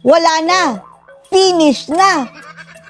Wala na. Finish na.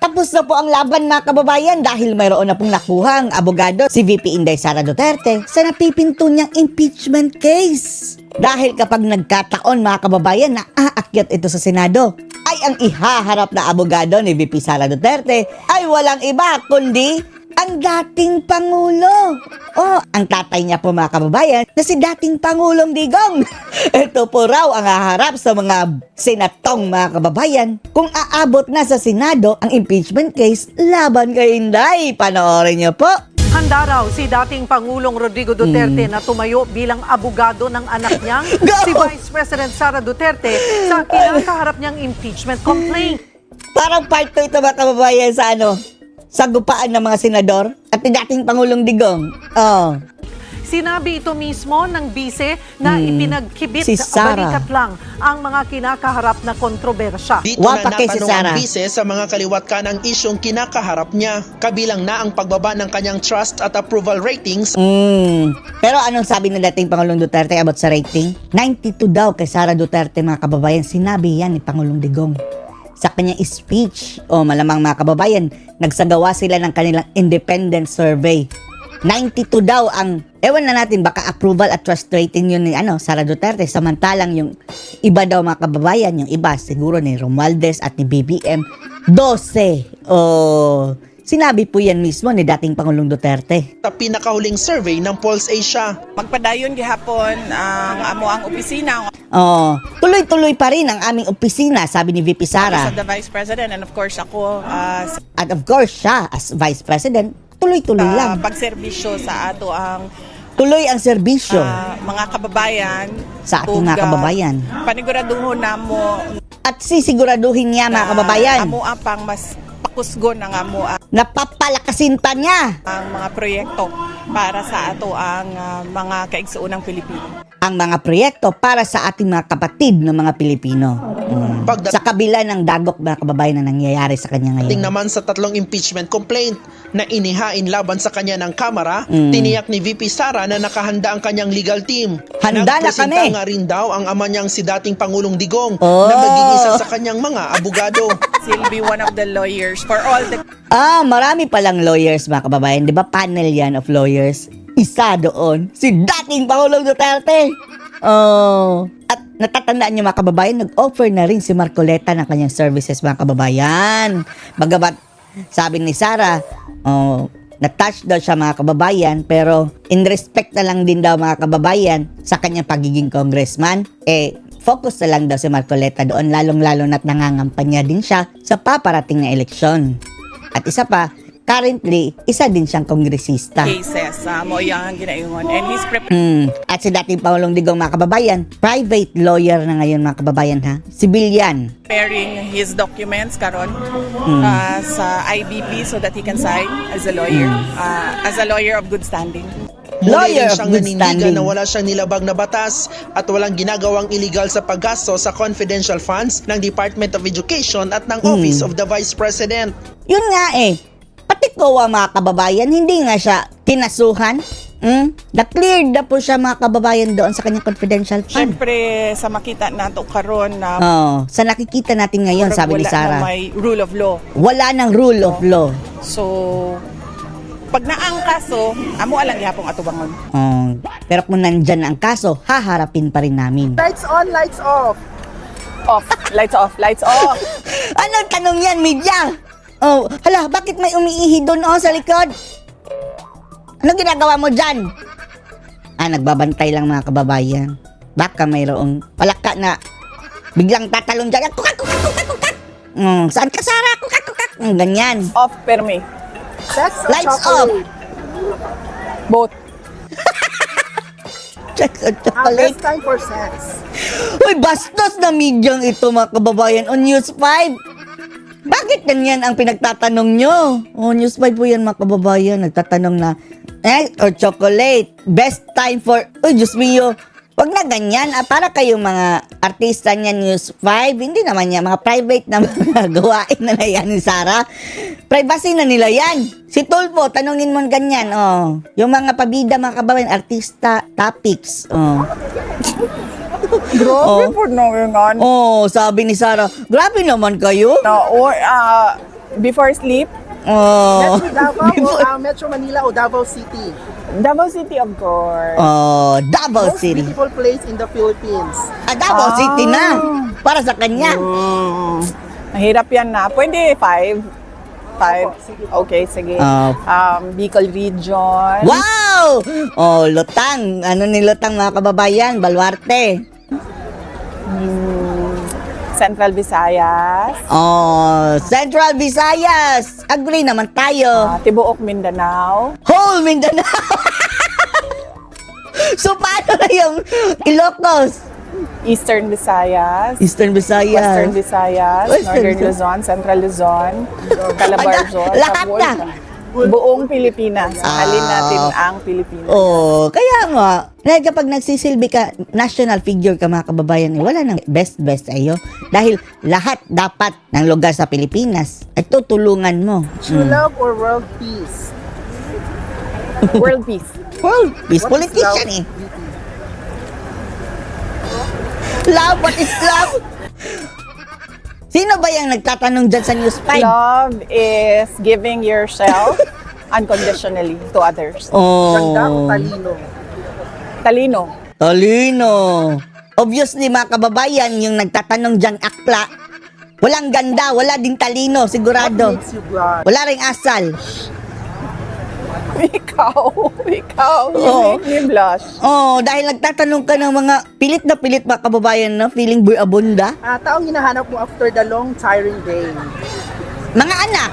Tapos na po ang laban mga kababayan dahil mayroon na pong nakuha ang abogado si VP Inday Sara Duterte sa napipinto niyang impeachment case. Dahil kapag nagkataon mga kababayan na aakyat ito sa Senado, ay ang ihaharap na abogado ni VP Sara Duterte ay walang iba kundi ang dating Pangulo. Oh, ang tatay niya po mga kababayan na si dating Pangulong Digong. Ito po raw ang haharap sa mga senatong mga kababayan kung aabot na sa Senado ang impeachment case laban kay Inday. Panoorin niyo po. Handa raw si dating Pangulong Rodrigo Duterte na tumayo bilang abogado ng anak niyang si Vice President Sara Duterte sa kinakaharap niyang impeachment complaint. Parang part 2 ito mga kababayan sa sagupaan ng mga senador at ni dating Pangulong Digong. Oh. Sinabi ito mismo ng bise na ipinagkibit Si Sara. balikat lang ang mga kinakaharap na kontrobersya. Dito Wapa na kay si natanong Sara. ang bise sa mga kaliwat kanang isyong kinakaharap niya. Kabilang na ang pagbaba ng kanyang trust at approval ratings. Pero anong sabi ng dating Pangulong Duterte about sa rating? 92 daw kay Sara Duterte mga kababayan. Sinabi yan ni Pangulong Digong sa kanyang speech. O malamang mga kababayan, nagsagawa sila ng kanilang independent survey. 92 daw ang, ewan na natin, baka approval at trust rating yun ni Sara Duterte. Samantalang yung iba daw mga kababayan, yung iba siguro ni Romualdez at ni BBM, 12. O, sinabi po yan mismo ni dating Pangulong Duterte. Sa pinakahuling survey ng Pulse Asia. Magpadayon gihapon ang amo ang opisina Oh, tuloy-tuloy pa rin ang aming opisina, sabi ni VP sa Sara. the Vice President and of course ako At of course, siya as Vice President, tuloy-tuloy lang. pagserbisyo sa ato ang Tuloy ang serbisyo mga kababayan sa ating ug, mga kababayan. paniguraduhon namo At sisiguraduhin niya mga kababayan, amo pang mas pakusgon ang amo napapalakasin pa niya ang mga proyekto para sa ato ang mga kaigsuunang Pilipino. ang mga proyekto para sa ating mga kapatid ng mga Pilipino. Sa kabila ng dagok mga kababayan na nangyayari sa kanya Ting ngayon. naman sa tatlong impeachment complaint na inihain laban sa kanya ng Kamara, tiniyak ni VP Sara na nakahanda ang kanyang legal team. Handa na Nagpresenta kami. nga rin daw ang ama niyang si dating Pangulong Digong Oh. na maging isa sa kanyang mga abogado. She'll be one of the lawyers for all the Marami palang lawyers mga kababayan. Di ba panel yan of lawyers? Isa doon, si dating Pangulong Duterte. At natatandaan niyo mga kababayan, nag-offer na rin si Marcoleta ng kanyang services mga kababayan. Bagamat sabi ni Sara, na-touch daw siya mga kababayan, pero in respect na lang din daw mga kababayan sa kanyang pagiging congressman, focus na lang daw si Marcoleta doon, lalong-lalo na't nangangampanya din siya sa paparating na eleksyon. At isa pa, currently, isa din siyang kongresista. cases mo yang ginaingon and he's preparing At si dating Pangulong Digong mga kababayan, private lawyer na ngayon mga kababayan ha, civilian. his documents karon sa IBP so that he can sign as a lawyer of good standing. Lawyer Muli rin of siyang good nanindigan standing. na wala siyang nilabag na batas at walang ginagawang illegal sa paggasto sa confidential funds ng Department of Education at ng Office of the Vice President. Yun nga pati COA mga kababayan, hindi nga siya kinasuhan. Na-cleared na po siya mga kababayan doon sa kanyang confidential fund. Siyempre sa makita nato karon na Sa nakikita natin ngayon, sabi ni wala Sara, na may rule of law. wala ng rule of law. So pag naang kaso, amo alang gihapon ato bangon. Pero kung nandyan ang kaso, haharapin pa rin namin. Lights on, lights off. Off, lights off, lights off. Anong tanong yan, media? Hala, bakit may umiihi doon sa likod? Ano ginagawa mo dyan? Nagbabantay lang mga kababayan. Baka mayroong palaka na biglang tatalon dyan. Kukak, kukak, kukak, kukak. Saan ka, Sara? Kukak, kukak. Ganyan. Off permi. Sex or Lights chocolate? Both. Check out chocolate. Best time for sex. Uy, bastos na medyang ito mga kababayan on News 5. Bakit ganyan ang pinagtatanong nyo? News 5 po yan mga kababayan. Nagtatanong na, or chocolate. Best time for, Diyos mio. Wag na ganyan. Para kayong mga artista niya News 5, hindi naman yan. Mga private na mga gawain na yan ni Sara. Privacy na nila yan. Si Tulfo, tanungin mo ganyan. Yung mga pabida mga kababayan, artista, topics. Grabe po na yung ano. Oh, sabi ni Sarah, grabe naman kayo. Or, before sleep, Oh. Metro Davao, Metro Manila o Davao City. Davao City, of course. Oh, Davao Most City. beautiful place in the Philippines. Davao City na. Para sa kanya. Mahirap yan na. Pwede 5. 5. Okay, sige. Bicol Region. Wow! Oh, Lutang. Ano ni Lutang mga kababayan? Baluarte. Central Visayas. Oh, Central Visayas. Agree naman tayo. Tibuok Mindanao. Whole Mindanao. So, paano na yung Ilocos? Eastern Visayas. Eastern Visayas. Western Visayas. Western Northern Visayas. Luzon. Central Luzon. Calabarzon. Lahat Tapos, na. buong Pilipinas. Halin natin ang Pilipinas. Oh, kaya nga, dahil kapag nagsisilbi ka, national figure ka mga kababayan, wala nang best ayo. Dahil lahat dapat ng lugar sa Pilipinas ay tutulungan mo. True love or world peace? World peace. World peace, What is politician love, eh. VP? Love, what is love? Sino ba yung nagtatanong dyan sa News 5? Love is giving yourself unconditionally to others. Ganda o Oh, talino? Talino. talino. Obviously mga kababayan, yung nagtatanong dyan akla, walang ganda, wala din talino, What sigurado. makes you blush? Wala ring asal. Ikaw, Oo. you make me blush. Oh, dahil nagtatanong ka ng mga pilit na pilit mga kababayan na feeling buy-abunda. Taong hinahanap mo after the long tiring day. Mga anak.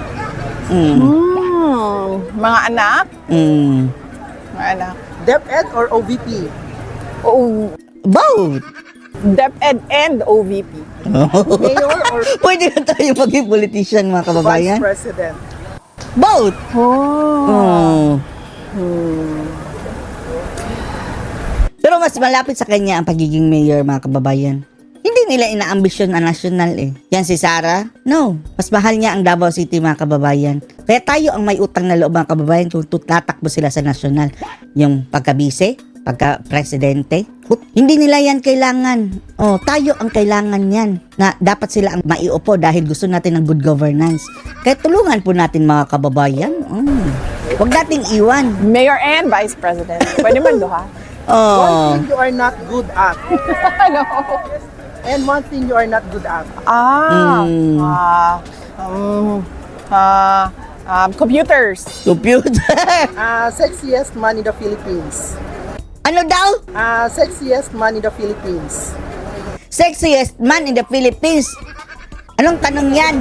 Mga anak. Mga anak. DepEd or OVP? Oh, Both. DepEd and OVP. Mayor or Pwede na tayo maging politician mga Vice kababayan. President? Both. Oh. Pero mas malapit sa kanya ang pagiging mayor mga kababayan. Hindi nila inaambisyon na national eh. Yan si Sarah? No. Mas mahal niya ang Davao City mga kababayan. Kaya tayo ang may utang na loob mga kababayan kung tatakbo sila sa national. Yung pagkabise, pagka-presidente. Hindi nila yan kailangan. Oh, tayo ang kailangan yan. Na dapat sila ang maiupo dahil gusto natin ng good governance. Kaya tulungan po natin mga kababayan. Huwag nating iwan. Mayor and Vice President. Pwede man duha. Oh. One thing you are not good at. Ano? And one thing you are not good at. Computers. Computer. Sexiest man in the Philippines. Ano daw? Sexiest man in the Philippines. Sexiest man in the Philippines. Anong tanong yan?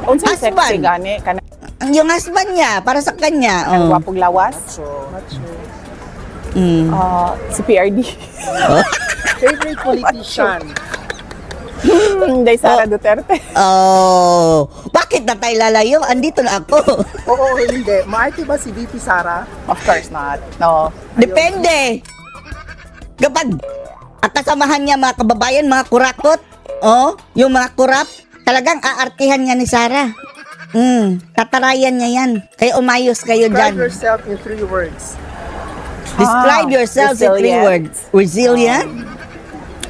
Unsay sexy Husband. gani? Kana Yung husband niya, para sa kanya. ang Oh. gwapong lawas? Si PRD. Favorite politician? Day Sara Duterte. Oh. Bakit na tayo lalayo? Andito na ako. Oo, hindi. Maarte ba si VP Sara? Of course not. No. Depende. Kapag ang kasamahan niya mga kababayan, mga kurakot, yung mga kurap, talagang aartihan niya ni Sarah. Tatarayan niya yan. Kaya umayos kayo Describe dyan. yourself in 3 words. Describe yourselves in 3 resilient. words. Resilient,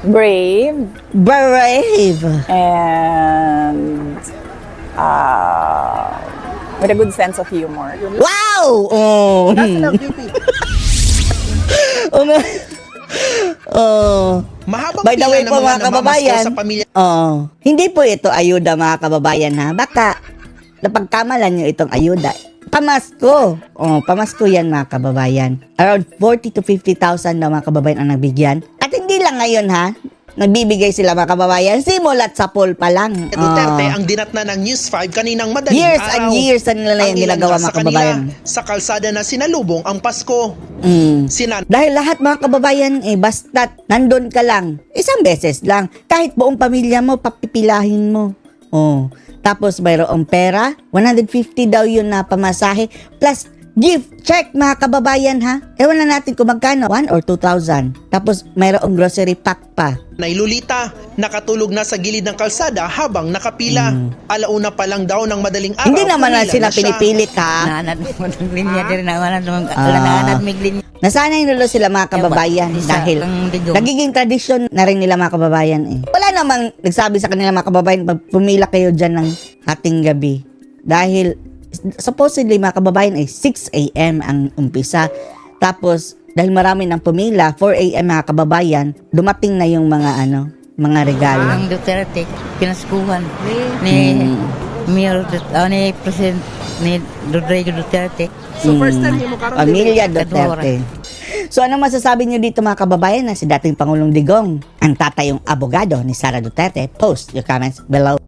Brave brave, and with a good sense of humor. wow! Oh. National VP. Oh. Mahabang By the pila way ng po mga namamasko kababayan, sa pamilya hindi po ito ayuda mga kababayan ha. Baka napagkamalan nyo itong ayuda. Pamasko. Pamasko yan mga kababayan. Around 40 to 50,000 na mga kababayan ang nabigyan. At hindi lang ngayon ha. Nagbibigay sila mga kababayan. Simulat sa poll pa lang. Duterte ang dinatna ng News 5 kaninang madaling Years araw. and years na nila Ang yung ilan ginagawa nga sa mga kababayan. kanila, sa kalsada na sinalubong ang Pasko. Sinan Dahil lahat mga kababayan, basta't nandun ka lang, isang beses lang. Kahit buong pamilya mo, papipilahin mo. Tapos mayroong pera, 150 daw yun na pamasahe, plus gift check mga kababayan ha. Ewan na natin kung magkano, 1 or 2,000. Tapos mayroong grocery pack pa. Nailulita, nakatulog na sa gilid ng kalsada habang nakapila. Alauna pa lang daw ng madaling araw. Hindi naman na pumila sila na siya. pinipilit ha. Nasanay na sila mga kababayan dahil nagiging tradisyon na rin nila mga kababayan eh. Wala namang nagsabi sa kanila mga kababayan, pumila kayo dyan ng hating gabi. Dahil supposedly mga kababayan ay 6 a.m. ang umpisa. Tapos dahil marami nang pumila, 4 a.m. mga kababayan, dumating na yung mga mga regalo. Ang Duterte, pinaskuhan ni Mayor ni President ni Rodrigo Duterte. So first time mo karon Pamilya Duterte. So anong masasabi niyo dito mga kababayan na si dating Pangulong Digong, ang tatayong abogado ni Sara Duterte? Post your comments below.